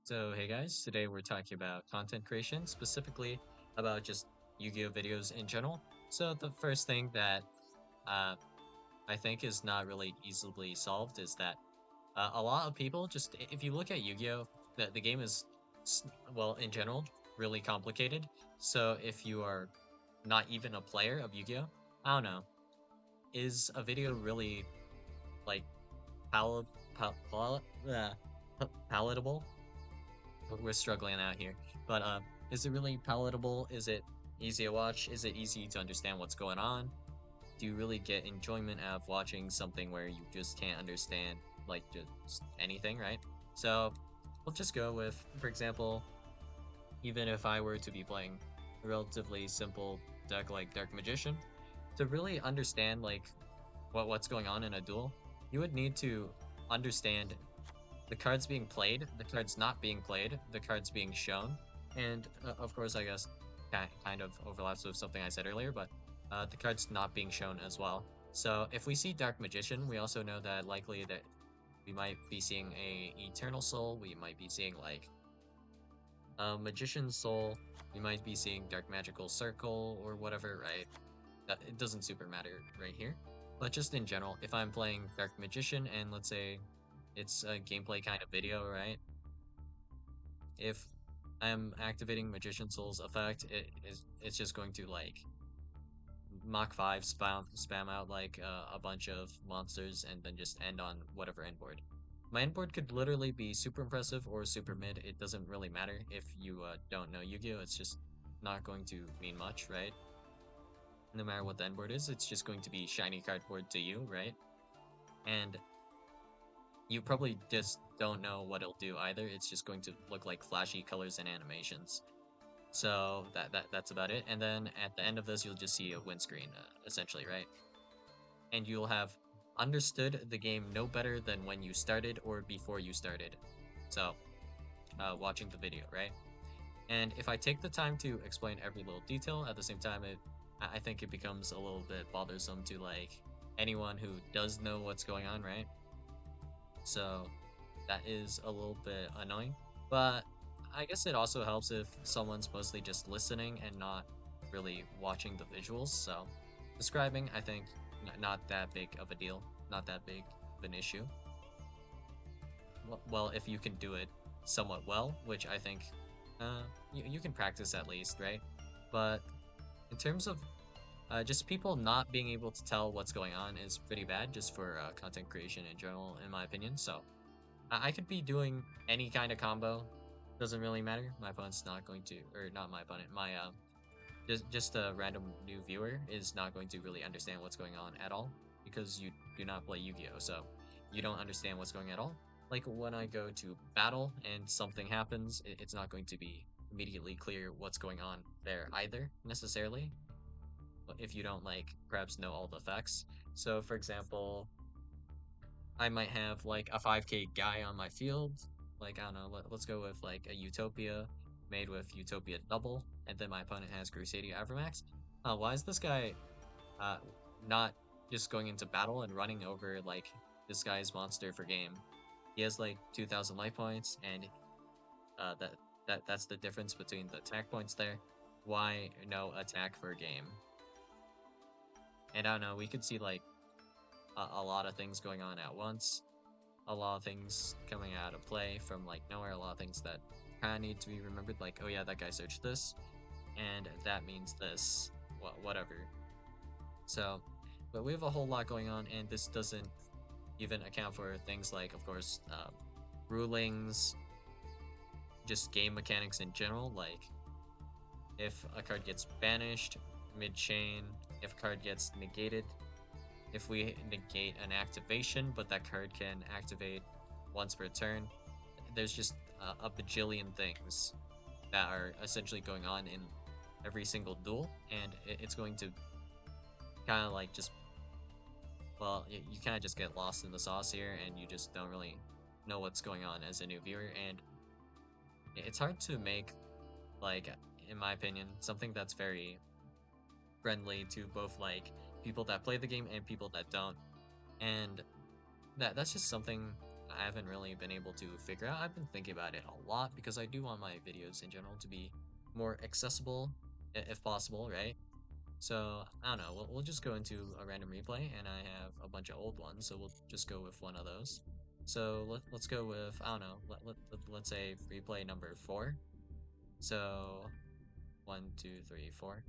So, hey guys, today we're talking about content creation, specifically about just Yu-Gi-Oh videos in general. So, the first thing that uh, I think is not really easily solved is that a lot of people just, if you look at Yu-Gi-Oh, the game is, well, in general, really complicated. So, if you are not even a player of Yu-Gi-Oh, I don't know, is a video really like palatable? We're struggling out here. But is it really palatable? Is it easy to watch? Is it easy to understand what's going on? Do you really get enjoyment out of watching something where you just can't understand like just anything, right? So we'll just go with, for example, even if I were to be playing a relatively simple deck like Dark Magician, to really understand like what's going on in a duel, you would need to understand the cards being played, the cards not being played, the cards being shown, and of course, I guess kind of overlaps with something I said earlier, but the cards not being shown as well. So if we see Dark Magician, we also know that likely that we might be seeing a Eternal Soul, we might be seeing like a Magician's Soul, we might be seeing Dark Magical Circle or whatever, right? It doesn't super matter right here. But just in general, if I'm playing Dark Magician and let's say it's a gameplay kind of video, right? If I'm activating Magician Soul's effect, it's just going to like Mach 5 spam out like a bunch of monsters and then just end on whatever end board. My end board could literally be super impressive or super mid. It doesn't really matter if you don't know Yu-Gi-Oh! It's just not going to mean much, right? No matter what the end board is, it's just going to be shiny cardboard to you, right? And you probably just don't know what it'll do either. It's just going to look like flashy colors and animations. So that's about it. And then at the end of this, you'll just see a windscreen, essentially, right? And you'll have understood the game no better than when you started or before you started. So, watching the video, right? And if I take the time to explain every little detail at the same time, I think it becomes a little bit bothersome to like anyone who does know what's going on, right? So that is a little bit annoying. But I guess it also helps if someone's mostly just listening and not really watching the visuals. So describing, I think, not that big of a deal, not that big of an issue. Well, if you can do it somewhat well, which I think you can practice at least, right? But in terms of just people not being able to tell what's going on is pretty bad just for content creation in general, in my opinion. So I could be doing any kind of combo. Doesn't really matter. My opponent's not going to, or not my opponent. My just a random new viewer is not going to really understand what's going on at all because you do not play Yu-Gi-Oh. So you don't understand what's going at all. Like when I go to battle and something happens, it's not going to be immediately clear what's going on there either necessarily. If you don't like perhaps know all the effects. So for example, I might have like a 5k guy on my field. Like, I don't know, let's go with like a Utopia made with Utopia double, and then my opponent has Crusadia Avramax. Why is this guy uh, not just going into battle and running over like this guy's monster for game? He has like 2,000 life points, and that's the difference between the attack points there. Why no attack for game? And I don't know, we could see like a lot of things going on at once, a lot of things coming out of play from like nowhere, a lot of things that kind of need to be remembered, like, oh yeah, that guy searched this, and that means this, whatever. So, but we have a whole lot going on, and this doesn't even account for things like, of course, rulings, just game mechanics in general, like if a card gets banished mid-chain, if a card gets negated, if we negate an activation, but that card can activate once per turn. There's just a bajillion things that are essentially going on in every single duel, and it's going to kind of like just, well, you kind of just get lost in the sauce here, and you just don't really know what's going on as a new viewer, and it's hard to make, like, in my opinion, something that's very friendly to both like people that play the game and people that don't. And that's just something I haven't really been able to figure out. I've been thinking about it a lot because I do want my videos in general to be more accessible if possible, right? So I don't know. We'll just go into a random replay, and I have a bunch of old ones, so we'll just go with one of those. So let's go with I don't know. Let's say replay number 4. So 1, 2, 3, 4.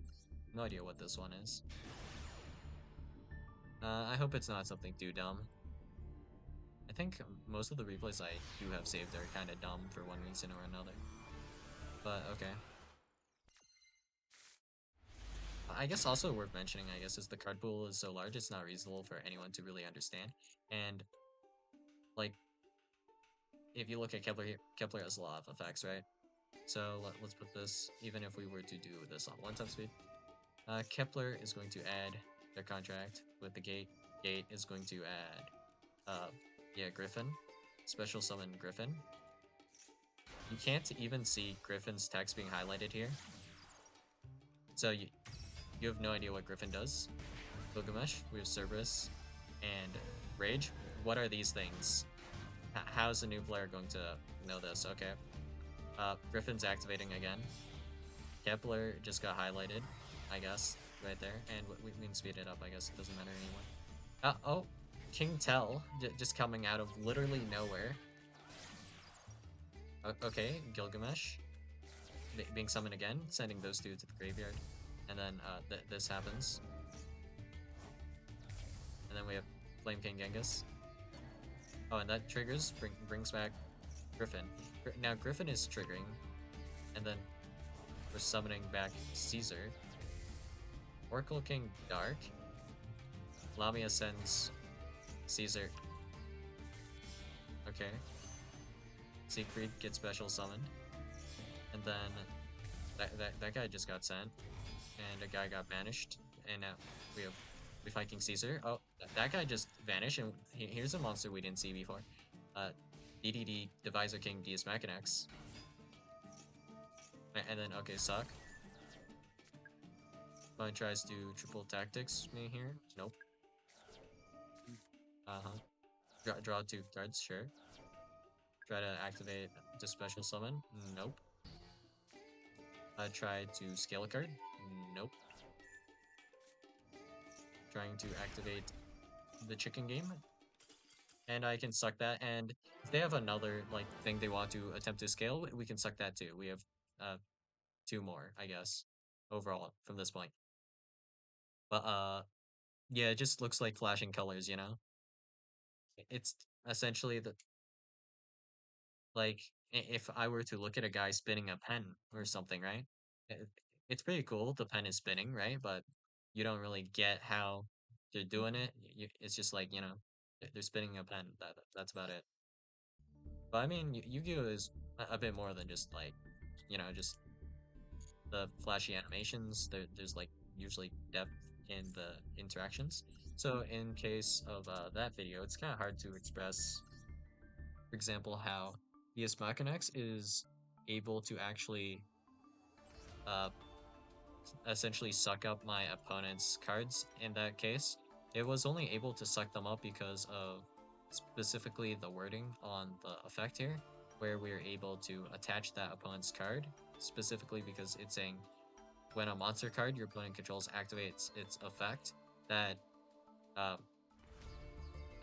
No idea what this one is. I hope it's not something too dumb. I think most of the replays I do have saved are kind of dumb for one reason or another. But okay. I guess also worth mentioning, I guess, is the card pool is so large, it's not reasonable for anyone to really understand. And like, if you look at Kepler here, Kepler has a lot of effects, right? So let's put this, even if we were to do this on 1 time speed, Kepler is going to add their contract with the gate. Gate is going to add, yeah, Griffin, special summon Griffin. You can't even see Griffin's text being highlighted here. So you have no idea what Griffin does. Gilgamesh, we have Cerberus, and Rage. What are these things? How's a new player going to know this? Okay. Griffin's activating again. Kepler just got highlighted, I guess, right there. And we can speed it up, I guess. It doesn't matter anymore. Oh, King Tell, just coming out of literally nowhere. Okay, Gilgamesh being summoned again, sending those two to the graveyard. And then this happens. And then we have Flame King Genghis. Oh, and that triggers, brings back Griffin. Now Griffin is triggering, and then we're summoning back Caesar. Oracle King Dark. Lamia sends Caesar. Okay. Siegfried gets special summoned. And then that guy just got sent. And a guy got banished. And now we fight King Caesar. Oh, that guy just vanished, and here's a monster we didn't see before. DDD, Divisor King, Deus Machinax. And then, okay, Suck. Fine tries to triple tactics me here. Nope. Draw 2 cards, sure. Try to activate the special summon. Nope. Try to scale a card. Nope. Trying to activate the chicken game. And I can suck that, and if they have another like thing they want to attempt to scale, we can suck that too. We have 2 more, I guess, overall from this point. But yeah, it just looks like flashing colors, you know? It's essentially the like if I were to look at a guy spinning a pen or something, right? It, it's pretty cool, the pen is spinning, right? But you don't really get how they're doing it. It's just like, you know, they're spinning a pen. That's about it. But I mean, Yu-Gi-Oh is a bit more than just like, you know, just the flashy animations. There's like usually depth in the interactions. So in case of that video, it's kind of hard to express, for example, how Deus Machinax is able to actually uh, essentially suck up my opponent's cards in that case. It was only able to suck them up because of specifically the wording on the effect here, where we're able to attach that opponent's card, specifically because it's saying when a monster card your opponent controls activates its effect, that uh,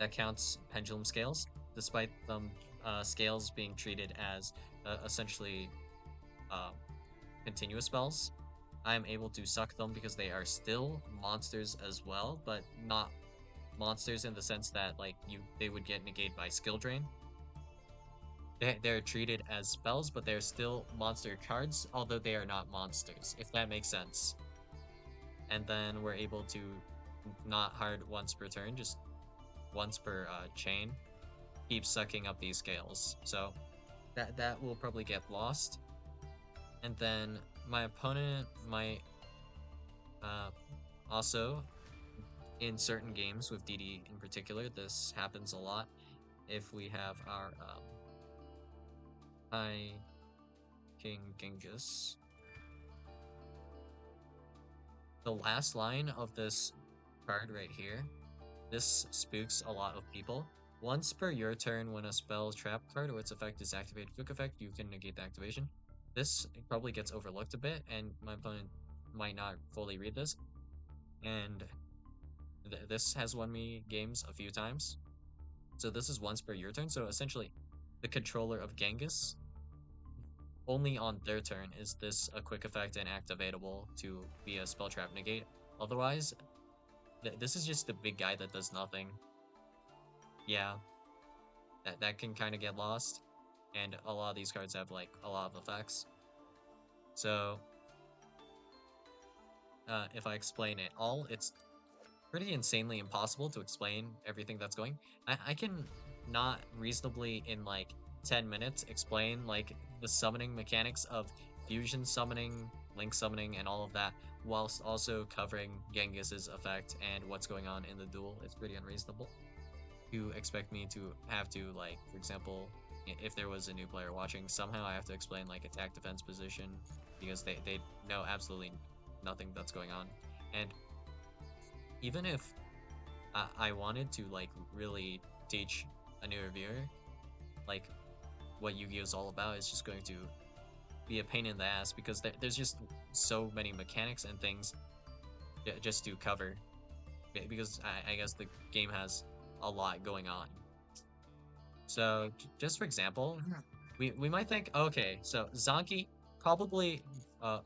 that counts pendulum scales, despite them scales being treated as essentially uh, continuous spells. I am able to suck them because they are still monsters as well, but not monsters in the sense that like they would get negated by skill drain. They're treated as spells, but they're still monster cards, although they are not monsters, if that makes sense. And then we're able to not hard once per turn, just once per chain, keep sucking up these scales. So that will probably get lost. And then my opponent might also, in certain games with DD in particular, this happens a lot. If we have our High King Genghis, the last line of this card right here, this spooks a lot of people. Once per your turn, when a spell trap card or its effect is activated quick effect, you can negate the activation. This probably gets overlooked a bit, and my opponent might not fully read this. And this has won me games a few times. So this is once per your turn. So essentially, the controller of Genghis, only on their turn is this a quick effect and activatable to be a spell trap negate. Otherwise, this is just the big guy that does nothing. Yeah, that can kind of get lost. And a lot of these cards have like a lot of effects. So if I explain it all, it's pretty insanely impossible to explain everything that's going. I can not reasonably in like 10 minutes explain like the summoning mechanics of fusion summoning, link summoning, and all of that, whilst also covering Genghis's effect and what's going on in the duel. It's pretty unreasonable to expect me to have to, like, for example, if there was a new player watching, somehow I have to explain like attack defense position because they know absolutely nothing that's going on. And even if I wanted to like really teach a new reviewer like what Yu-Gi-Oh is all about, is just going to be a pain in the ass because there's just so many mechanics and things just to cover because I guess the game has a lot going on. So just for example, we might think, okay, so Zanki probably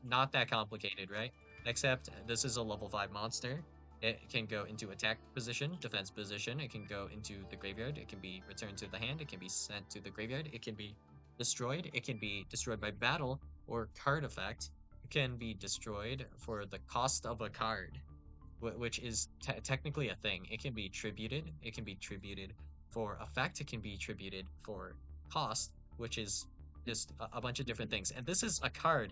not that complicated, right? Except this is a level 5 monster. It can go into attack position, defense position. It can go into the graveyard. It can be returned to the hand. It can be sent to the graveyard. It can be destroyed. It can be destroyed by battle or card effect. It can be destroyed for the cost of a card, which is technically a thing. It can be tributed. It can be tributed for effect. It can be tributed for cost, which is just a bunch of different things. And this is a card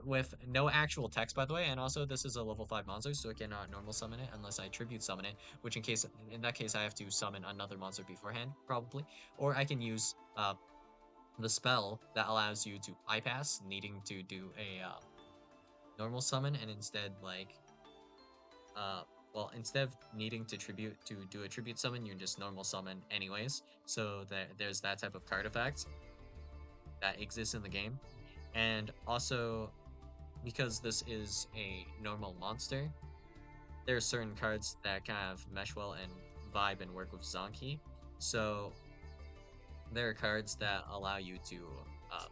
with no actual text, by the way. And also, this is a level 5 monster, so I cannot normal summon it unless I tribute summon it. Which, in that case, I have to summon another monster beforehand, probably. Or I can use the spell that allows you to bypass needing to do a normal summon and instead like uh well, instead of needing to do a tribute summon, you just normal summon anyways. So there's that type of card effect that exists in the game. And also, because this is a normal monster, there are certain cards that kind of mesh well and vibe and work with Zanki. So there are cards that allow you to um,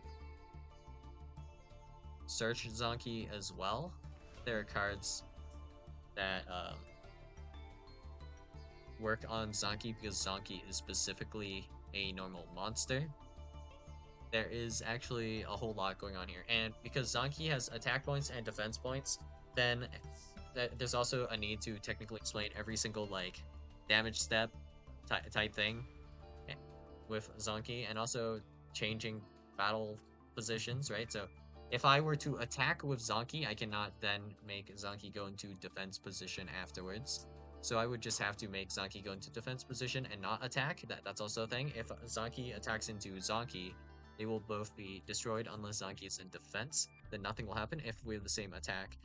search Zanki as well. There are cards that work on Zanki because Zanki is specifically a normal monster. There is actually a whole lot going on here. And because Zanki has attack points and defense points, then there's also a need to technically explain every single like damage step type thing with Zanki, and also changing battle positions, right? So if I were to attack with Zanki, I cannot then make Zanki go into defense position afterwards. So I would just have to make Zanki go into defense position and not attack. That's also a thing. If Zanki attacks into Zanki, they will both be destroyed unless Zanki is in defense. Then nothing will happen. If we have the same attack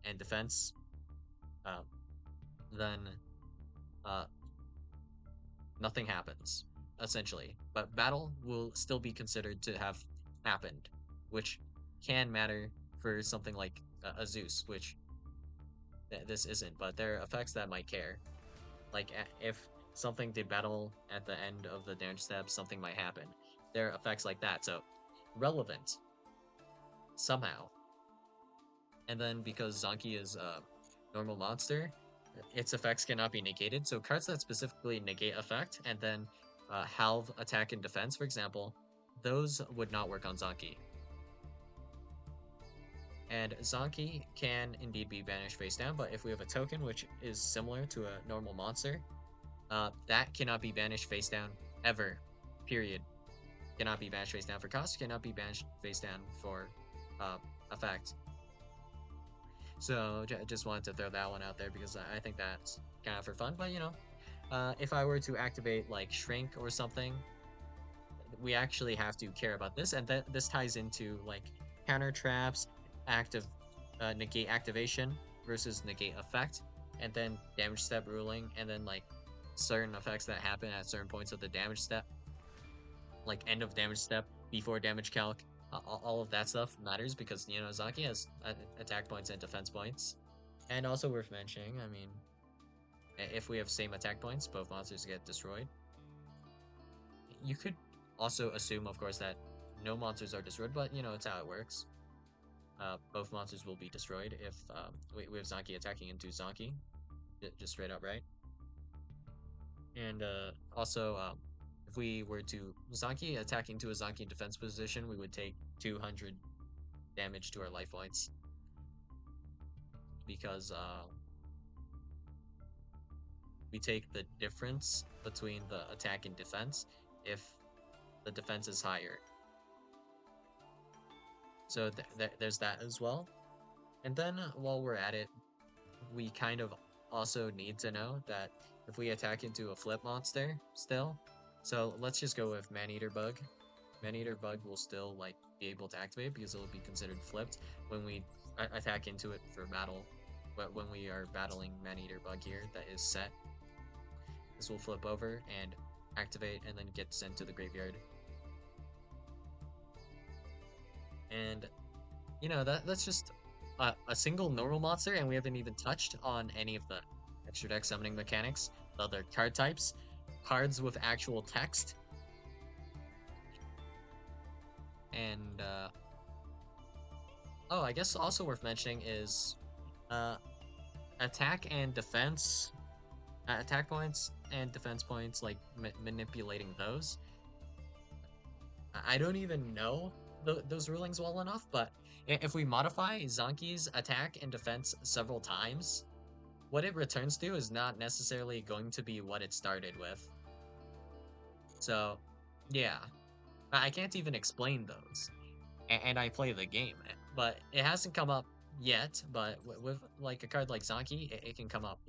and defense, uh, then uh, nothing happens, essentially. But battle will still be considered to have happened, which can matter for something like a Zeus, which this isn't, but there are effects that might care. Like if something did battle at the end of the damage step, something might happen. There are effects like that, so relevant somehow. And then because Zanki is a normal monster, its effects cannot be negated. So cards that specifically negate effect and then halve attack and defense, for example, those would not work on Zanki. And Zanki can indeed be banished face down, but if we have a token which is similar to a normal monster, that cannot be banished face down ever. Period. Cannot be banished face down for cost, cannot be banished face down for effect. So just wanted to throw that one out there because I think that's kind of for fun. But if I were to activate like Shrink or something, we actually have to care about this, and this ties into like counter traps, active negate activation versus negate effect, and then damage step ruling, and then like certain effects that happen at certain points of the damage step, like end of damage step, before damage calc. All of that stuff matters because Zanki has attack points and defense points, and also worth mentioning. I mean, if we have same attack points, both monsters get destroyed. You could also assume, of course, that no monsters are destroyed, but it's how it works. Both monsters will be destroyed if we have Zanki attacking into Zanki, just straight up, right? And also, if we were to Zanki attacking to a Zanki defense position, we would take 200 damage to our life points because we take the difference between the attack and defense if the defense is higher. So there's that as well. And then while we're at it, we kind of also need to know that if we attack into a flip monster still, so let's just go with Man-Eater Bug. Man-Eater Bug will still like be able to activate because it will be considered flipped when we attack into it for battle. But when we are battling Man-Eater Bug here that is set, this will flip over and activate and then get sent to the graveyard. And that's just a single normal monster, and we haven't even touched on any of the extra deck summoning mechanics, the other card types, cards with actual text, and oh, I guess also worth mentioning is attack and defense, attack points and defense points, like manipulating those. I don't even know those rulings well enough, but if we modify Zanki's attack and defense several times, what it returns to is not necessarily going to be what it started with. So, yeah, I can't even explain those, and I play the game, but it hasn't come up yet. But with like a card like Zanki, it can come up,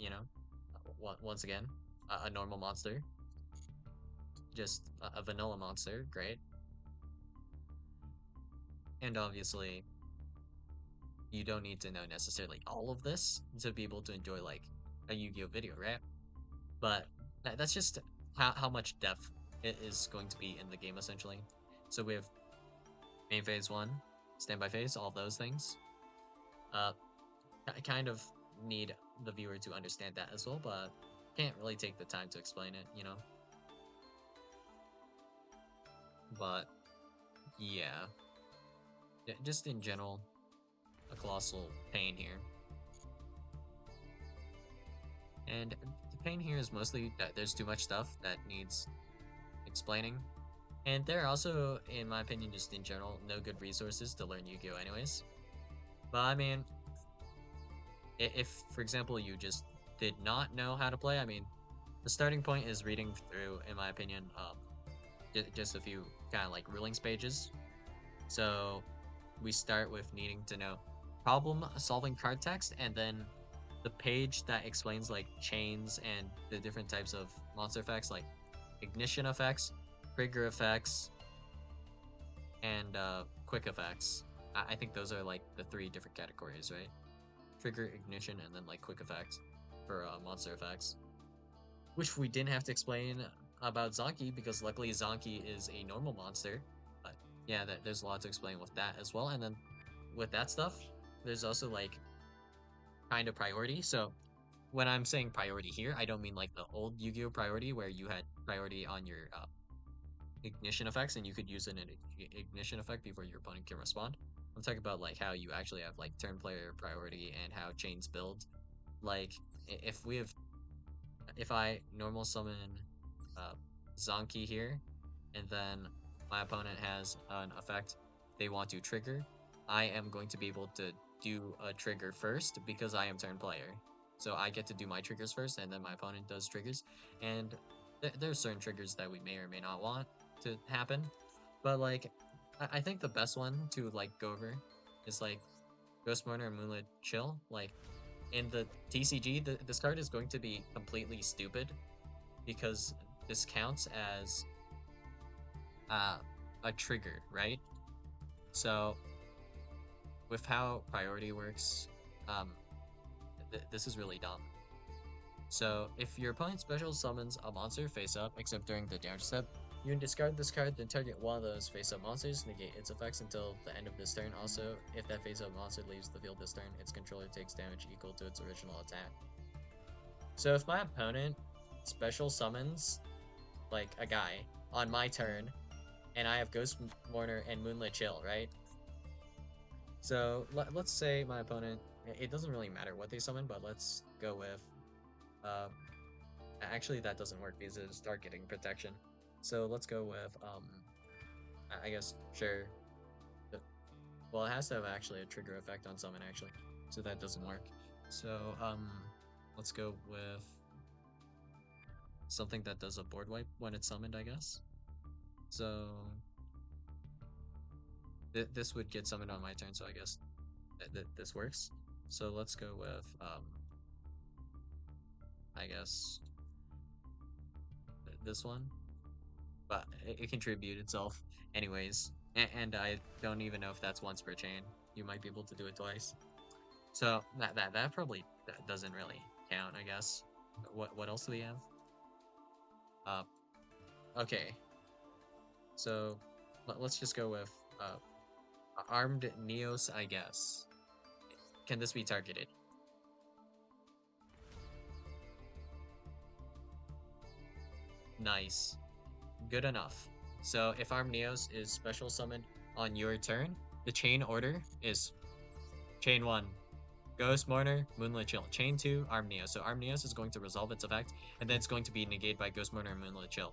once again, a normal monster, just a vanilla monster, great, and obviously you don't need to know necessarily all of this to be able to enjoy like a Yu-Gi-Oh video, right? But that's just how much depth it is going to be in the game essentially. So we have main phase 1, standby phase, all of those things. I kind of need the viewer to understand that as well, but can't really take the time to explain it. But yeah, just in general, a colossal pain here. And the pain here is mostly that there's too much stuff that needs explaining. And there are also, in my opinion, just in general, no good resources to learn Yu-Gi-Oh anyways. But I mean, if, for example, you just did not know how to play, I mean, the starting point is reading through, in my opinion, just a few kind of like rulings pages. So we start with needing to know problem solving card text, and then the page that explains like chains and the different types of monster effects, like ignition effects, trigger effects, and quick effects. I think those are like the 3 different categories, right? Trigger, ignition, and then like quick effects for monster effects, which we didn't have to explain about Zanki because luckily Zanki is a normal monster. But yeah, there's a lot to explain with that as well. And then with that stuff, there's also like kind of priority. So when I'm saying priority here, I don't mean like the old Yu-Gi-Oh priority where you had priority on your ignition effects and you could use an ignition effect before your opponent can respond. I'm talking about like how you actually have like turn player priority and how chains build. Like if I normal summon Zanki here, and then my opponent has an effect they want to trigger, I am going to be able to do a trigger first because I am turn player. So I get to do my triggers first, and then my opponent does triggers. And there's certain triggers that we may or may not want to happen. But like, I think the best one to like go over is like Ghost Mourner and Moonlit Chill. Like in the TCG, this card is going to be completely stupid because this counts as a trigger, right? So with how priority works, this is really dumb. So, if your opponent special summons a monster face up, except during the damage step, you can discard this card, then target one of those face up monsters, negate its effects until the end of this turn. Also, if that face up monster leaves the field this turn, its controller takes damage equal to its original attack. So, if my opponent special summons, like, a guy on my turn, and I have Ghost Mourner and Moonlit Chill, right? So, let's say my opponent, it doesn't really matter what they summon, but let's go with, uh, actually, that doesn't work because it is targeting protection. So let's go with I guess sure. Well, it has to have actually a trigger effect on summon actually, so that doesn't work. So let's go with something that does a board wipe when it's summoned, I guess. So this would get summoned on my turn, so I guess this works. So let's go with I guess this one. But it contribute itself anyways. And I don't even know if that's once per chain. You might be able to do it twice. So that probably doesn't really count, I guess. What else do we have? Uh, okay. So let's just go with armed Neos, I guess. Can this be targeted? Nice. Good enough. So if armed Neos is special summoned on your turn, the chain order is chain 1, Ghost Mourner, Moonlit Chill. Chain 2, Armneos. So Armneos is going to resolve its effect, and then it's going to be negated by Ghost Mourner and Moonlit Chill.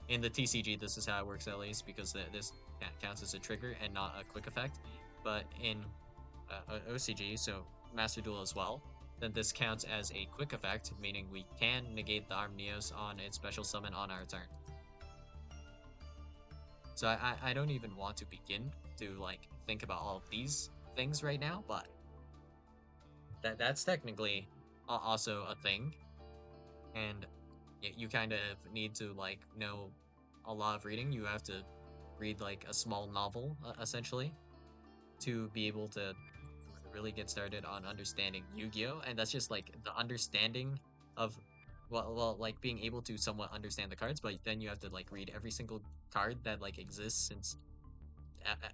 In the TCG, this is how it works at least, because this counts as a trigger and not a quick effect. But in OCG, so Master Duel as well, then this counts as a quick effect, meaning we can negate the Armneos on its special summon on our turn. So I don't even want to begin to like think about all of these things right now, but that's technically also a thing, and you kind of need to like know a lot of reading. You have to read like a small novel essentially to be able to really get started on understanding Yu-Gi-Oh, and that's just like the understanding of like being able to somewhat understand the cards, but then you have to like read every single card that like exists since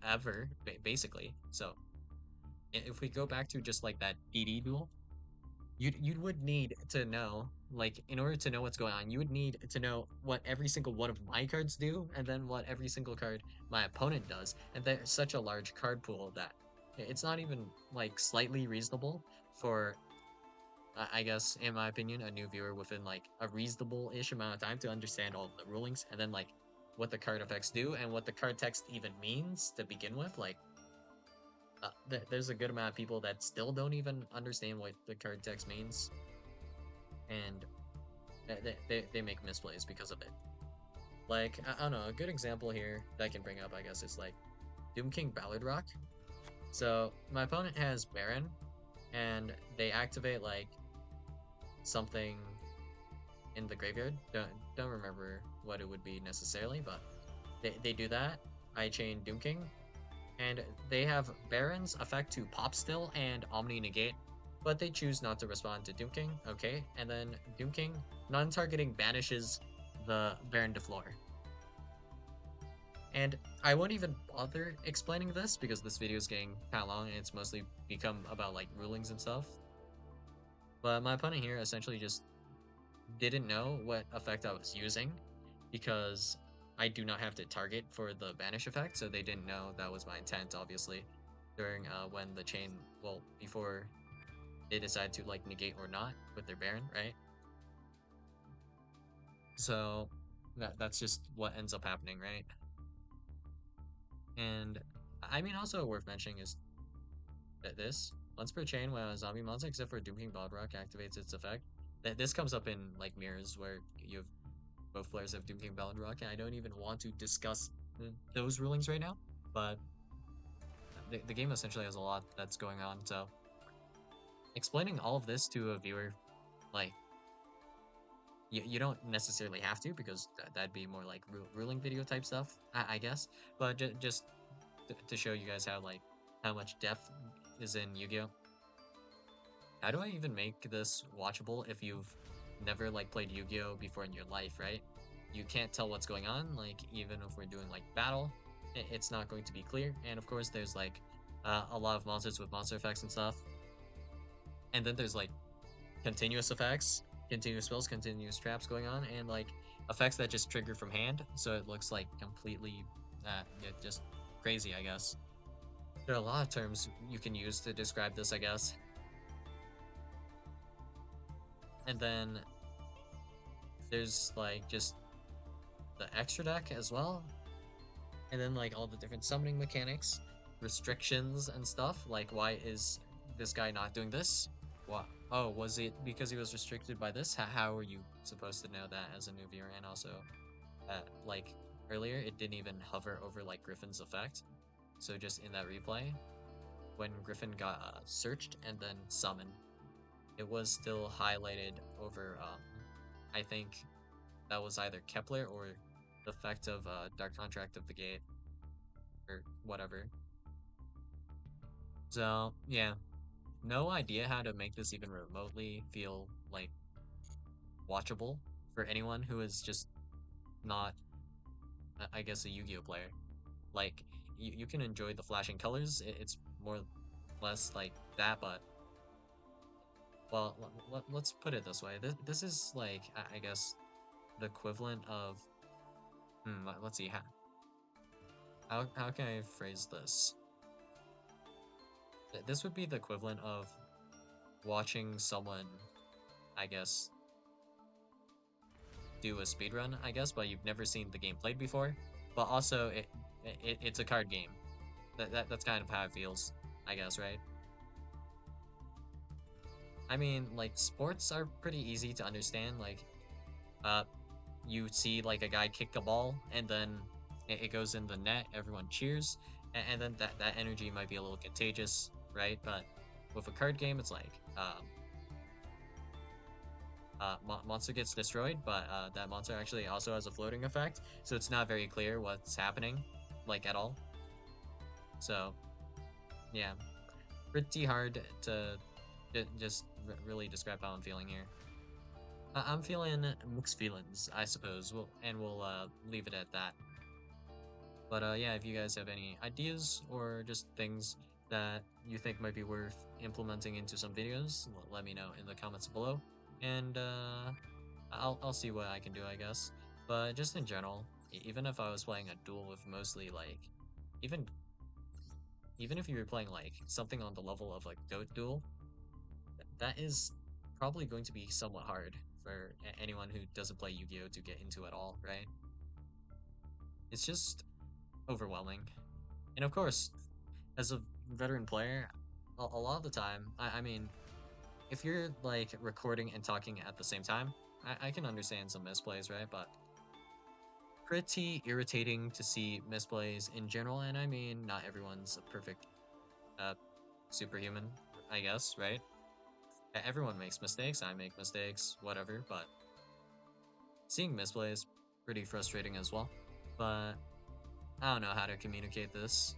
ever basically. So if we go back to just like that DD duel, you would need to know, like, in order to know what's going on, you would need to know what every single one of my cards do, and then what every single card my opponent does. And there's such a large card pool that it's not even like slightly reasonable for, I guess, in my opinion, a new viewer within like a reasonable-ish amount of time to understand all of the rulings, and then like what the card effects do and what the card text even means to begin with. Like, there's a good amount of people that still don't even understand what the card text means, and they make misplays because of it. Like, I don't know, a good example here that I can bring up, I guess, is like Doom King Ballard Rock. So my opponent has Baron, and they activate like something in the graveyard. Don't remember what it would be necessarily, but they do that. I chain Doom King, and they have Baron's effect to Pop Still and Omni Negate, but they choose not to respond to Doom King. Okay, and then Doom King non-targeting banishes the Baron de Flor. And I won't even bother explaining this because this video is getting kind of long and it's mostly become about like rulings and stuff. But my opponent here essentially just didn't know what effect I was using because I do not have to target for the banish effect, so they didn't know that was my intent, obviously, during when the chain, well, before they decide to like negate or not with their Baron, right? So that's just what ends up happening, right? And I mean, also worth mentioning is that this once per chain when a zombie monster except for Doom King Blood Rock activates its effect. That this comes up in like mirrors where you have both players have Doom King Blood Rock, and I don't even want to discuss those rulings right now. But the game essentially has a lot that's going on, so explaining all of this to a viewer, like you don't necessarily have to because that'd be more like ruling video type stuff, I guess. But just to show you guys how like how much depth is in Yu-Gi-Oh. How do I even make this watchable if you've never like played Yu-Gi-Oh before in your life, right? You can't tell what's going on, like even if we're doing like battle, it's not going to be clear. And of course there's like a lot of monsters with monster effects and stuff. And then there's like continuous effects, continuous spells, continuous traps going on, and like effects that just trigger from hand, so it looks like completely yeah, just crazy, I guess. There are a lot of terms you can use to describe this, I guess. And then there's like just the extra deck as well, and then like all the different summoning mechanics, restrictions and stuff. Like, why is this guy not doing this? What? Oh, was it because he was restricted by this? How are you supposed to know that as a new viewer? And also, like earlier, it didn't even hover over like Griffin's effect. So just in that replay, when Griffin got searched and then summoned, it was still highlighted over. I think that was either Kepler or the effect of Dark Contract of the Gate or whatever. So yeah, no idea how to make this even remotely feel like watchable for anyone who is just not, I guess, a Yu-Gi-Oh player. Like you can enjoy the flashing colors. It's more or less like that, but well, let's put it this way. This is like I guess the equivalent of let's see how can I phrase this? This would be the equivalent of watching someone, I guess, do a speed run, I guess, but you've never seen the game played before. But also, it's a card game. That's kind of how it feels, I guess, right? I mean, like sports are pretty easy to understand. Like, uh, you see like a guy kick a ball, and then it goes in the net. Everyone cheers, and then that energy might be a little contagious, right? But with a card game, it's like monster gets destroyed, but that monster actually also has a floating effect, so it's not very clear what's happening, like at all. So yeah, pretty hard to just really describe how I'm feeling here. I'm feeling mixed feelings, I suppose. We'll leave it at that. But yeah, if you guys have any ideas or just things that you think might be worth implementing into some videos, let me know in the comments below. And I'll see what I can do, I guess. But just in general, even if I was playing a duel with mostly like, even even if you were playing like something on the level of like Goat Duel, that is probably going to be somewhat hard for anyone who doesn't play Yu-Gi-Oh to get into at all, right? It's just overwhelming. And of course, as a veteran player, a lot of the time, I mean, if you're like recording and talking at the same time, I can understand some misplays, right? But pretty irritating to see misplays in general, and I mean, not everyone's a perfect uh, superhuman, I guess, right? Everyone makes mistakes, I make mistakes, whatever, but seeing misplays, pretty frustrating as well. But I don't know how to communicate this,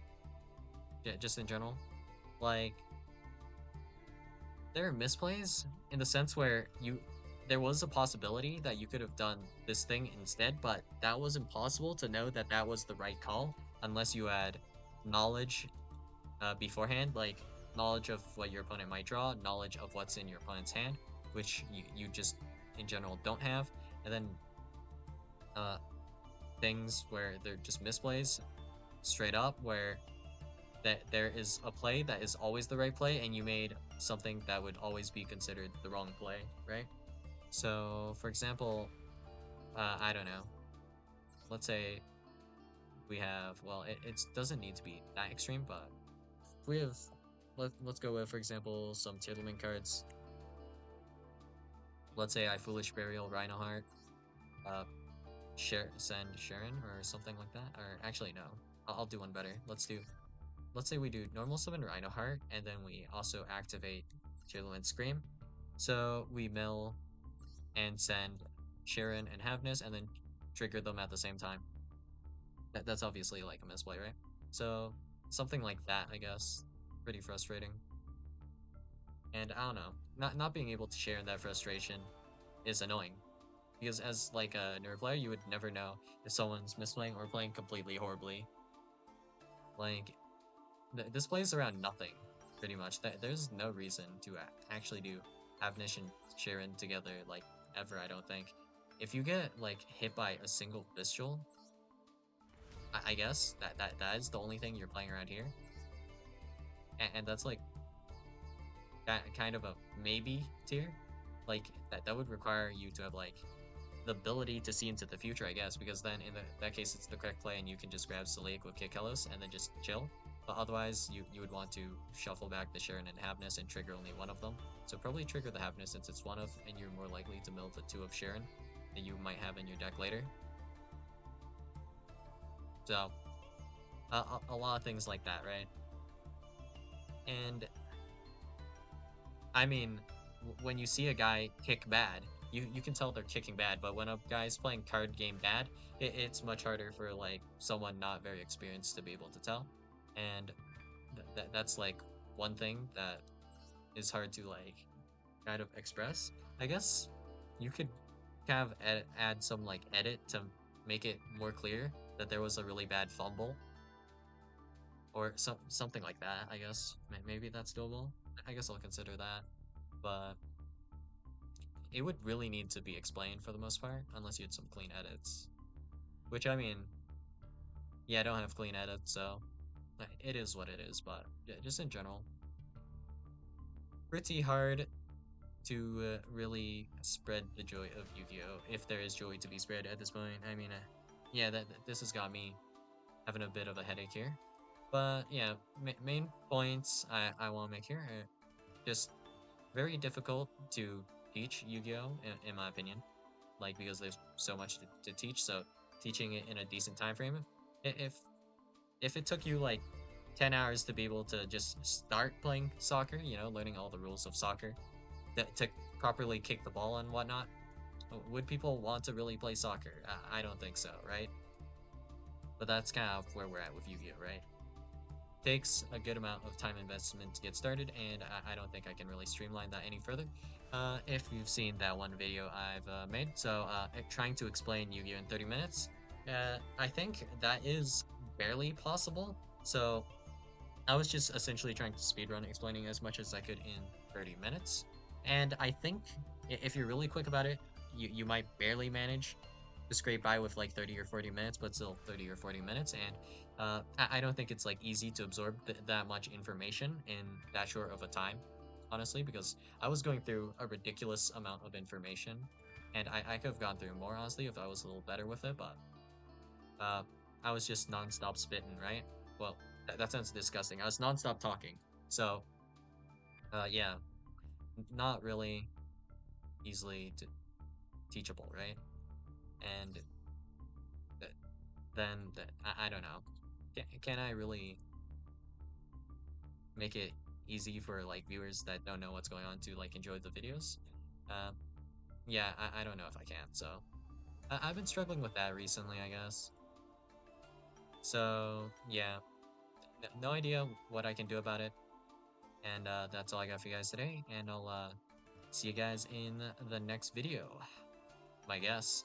just in general. Like, there are misplays in the sense where there was a possibility that you could have done this thing instead, but that was impossible to know that that was the right call unless you had knowledge beforehand, like knowledge of what your opponent might draw, knowledge of what's in your opponent's hand, which you just in general don't have, and then uh, things where they're just misplays straight up, where that there is a play that is always the right play, and you made something that would always be considered the wrong play, right? So, for example, I don't know. Let's say we have, well, it doesn't need to be that extreme, but if we have, let's go with, for example, some Tiddleman cards. Let's say I Foolish Burial Rhinoheart, uh, send Sharon or something like that. Or actually, no, I'll do one better. Let's say we do normal summon Rhinoheart, and then we also activate Tiddleman Scream. So we mill and send Sharon and Havness, and then trigger them at the same time. That's obviously like a misplay, right? So something like that, I guess. Pretty frustrating. And I don't know, not being able to share in that frustration is annoying because as like a newer player, you would never know if someone's misplaying or playing completely horribly. Like this plays around nothing, pretty much. There's no reason to actually do Avnish and Sharon together, like ever. I don't think. If you get like hit by a single Bestial, I guess that is the only thing you're playing around here, and that's like that kind of a maybe tier. Like that would require you to have like the ability to see into the future, I guess, because then in that case it's the correct play and you can just grab Salik with Kikalos and then just chill. But otherwise, you would want to shuffle back the Sharon and Havness and trigger only one of them. So probably trigger the Havness since it's one of, and you're more likely to mill the two of Sharon that you might have in your deck later. So a lot of things like that, right? And I mean, when you see a guy kick bad, you can tell they're kicking bad. But when a guy's playing card game bad, it's much harder for like someone not very experienced to be able to tell. And that's like one thing that is hard to like kind of express. I guess you could kind of add some like edit to make it more clear that there was a really bad fumble or something like that. I guess maybe that's doable. I guess I'll consider that, but it would really need to be explained for the most part, unless you had some clean edits. Which I mean, yeah, I don't have clean edits, so it is what it is. But yeah, just in general, pretty hard to really spread the joy of Yu-Gi-Oh! If there is joy to be spread at this point. I mean, yeah, this has got me having a bit of a headache here. But yeah, main points I want to make here are just very difficult to teach Yu-Gi-Oh! In my opinion, like because there's so much to teach. So teaching it in a decent time frame, if it took you like 10 hours to be able to just start playing soccer, learning all the rules of soccer, to properly kick the ball and whatnot, would people want to really play soccer? I don't think so, right? But that's kind of where we're at with Yu-Gi-Oh, right? Takes a good amount of time investment to get started, and I don't think I can really streamline that any further. If you've seen that one video I've made, so trying to explain Yu-Gi-Oh in 30 minutes, I think that is barely possible. So I was just essentially trying to speedrun explaining as much as I could in 30 minutes. And I think if you're really quick about it, you might barely manage to scrape by with like 30 or 40 minutes, but still 30 or 40 minutes. And I don't think it's like easy to absorb that much information in that short of a time, honestly, because I was going through a ridiculous amount of information and I could have gone through more, honestly, if I was a little better with it, but uh, I was just nonstop spitting, right? Well, that sounds disgusting. I was nonstop talking. So, yeah, not really easily teachable, right? And then I don't know. Can I really make it easy for like viewers that don't know what's going on to like enjoy the videos? Um, yeah, I don't know if I can. So I've been struggling with that recently, I guess. So yeah, no idea what I can do about it. And that's all I got for you guys today. And I'll see you guys in the next video, my guess.